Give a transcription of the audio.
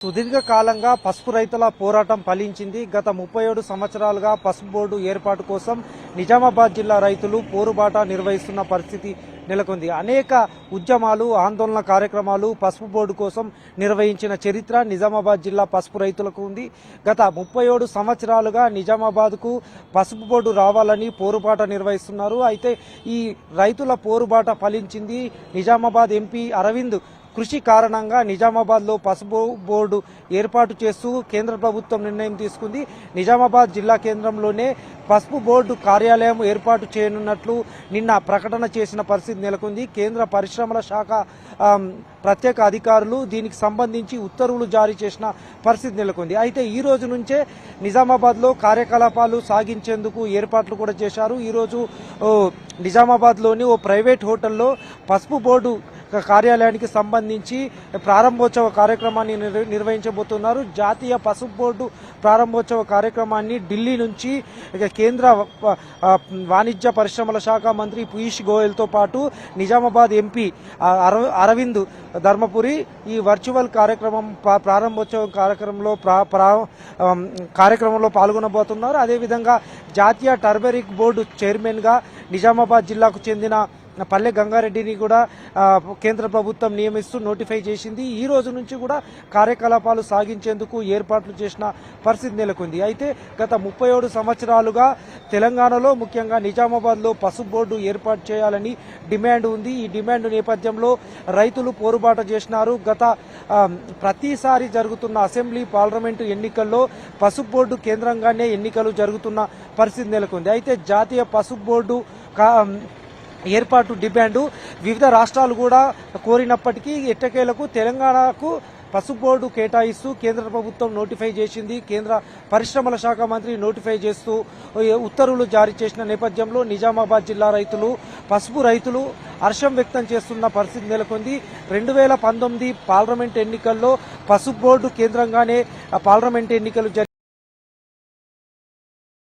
సుదీర్ఘ కాలంగా పసుపు రైతుల పోరాటం ఫలించింది. గత 37 సంవత్సరాలుగా పసుపు బోర్డు ఏర్పాటు కోసం నిజామాబాద్ జిల్లా రైతులు పోరుబాట నిర్వహిస్తున్న పరిస్థితి నెలకొంది. అనేక ఉద్యమాలు, ఆందోళన కార్యక్రమాలు పసుపు బోర్డు కోసం నిర్వహించిన చరిత్ర నిజామాబాద్ జిల్లా పసుపు రైతులకు ఉంది. గత 37 సంవత్సరాలుగా నిజామాబాద్కు పసుపు బోర్డు రావాలని పోరుబాట నిర్వహిస్తున్నారు. అయితే ఈ రైతుల పోరుబాట ఫలించింది. నిజామాబాద్ ఎంపీ అరవింద్ కృషి కారణంగా నిజామాబాద్లో పసుపు బోర్డు ఏర్పాటు చేస్తూ కేంద్ర ప్రభుత్వం నిర్ణయం తీసుకుంది. నిజామాబాద్ జిల్లా కేంద్రంలోనే పసుపు బోర్డు కార్యాలయం ఏర్పాటు చేయనున్నట్లు నిన్న ప్రకటన చేసిన పరిస్థితి నెలకొంది. కేంద్ర పరిశ్రమల శాఖ ప్రత్యేక అధికారులు దీనికి సంబంధించి ఉత్తర్వులు జారీ చేసిన పరిస్థితి నెలకొంది. అయితే ఈ రోజు నుంచే నిజామాబాద్లో కార్యకలాపాలు సాగించేందుకు ఏర్పాట్లు కూడా చేశారు. ఈరోజు నిజామాబాద్లోని ఓ ప్రైవేట్ హోటల్లో పసుపు బోర్డు కార్యాలయానికి సంబంధించి ప్రారంభోత్సవ కార్యక్రమాన్ని నిర్వహించబోతున్నారు. జాతీయ పసుపు బోర్డు ప్రారంభోత్సవ కార్యక్రమాన్ని ఢిల్లీ నుంచి కేంద్ర వాణిజ్య పరిశ్రమల శాఖ మంత్రి పీయూష్ గోయల్తో పాటు నిజామాబాద్ ఎంపీ అరవింద్ ధర్మపురి ఈ వర్చువల్ కార్యక్రమం ప్రారంభోత్సవ కార్యక్రమంలో పాల్గొనబోతున్నారు. అదేవిధంగా జాతీయ టర్మరిక్ బోర్డు చైర్మన్గా నిజామాబాద్ జిల్లాకు చెందిన పల్లె గంగారెడ్డిని కూడా కేంద్ర ప్రభుత్వం నియమిస్తూ నోటిఫై చేసింది. ఈ రోజు నుంచి కూడా కార్యకలాపాలు సాగించేందుకు ఏర్పాట్లు చేసిన పరిస్థితి నెలకొంది. అయితే గత 37 సంవత్సరాలుగా తెలంగాణలో ముఖ్యంగా నిజామాబాద్లో పసుపు బోర్డు ఏర్పాటు చేయాలని డిమాండ్ ఉంది. ఈ డిమాండ్ నేపథ్యంలో రైతులు పోరుబాట చేసినారు. గత ప్రతిసారి జరుగుతున్న అసెంబ్లీ, పార్లమెంటు ఎన్నికల్లో పసుపు బోర్డు కేంద్రంగానే ఎన్నికలు జరుగుతున్న పరిస్థితి నెలకొంది. అయితే జాతీయ పసుపు బోర్డు ఏర్పాటు డిమాండు వివిధ రాష్ట్రాలు కూడా కోరినప్పటికీ ఎట్టకేలకు తెలంగాణకు పసుపు బోర్డు కేటాయిస్తూ కేంద్ర ప్రభుత్వం నోటిఫై చేసింది. కేంద్ర పరిశ్రమల శాఖ మంత్రి నోటిఫై చేస్తూ ఉత్తర్వులు జారీ చేసిన నేపథ్యంలో నిజామాబాద్ జిల్లా పసుపు రైతులు హర్షం వ్యక్తం చేస్తున్న పరిస్థితి నెలకొంది. 2019 పార్లమెంట్ ఎన్నికల్లో పసుపు బోర్డు కేంద్రంగానే పార్లమెంట్ ఎన్నికలు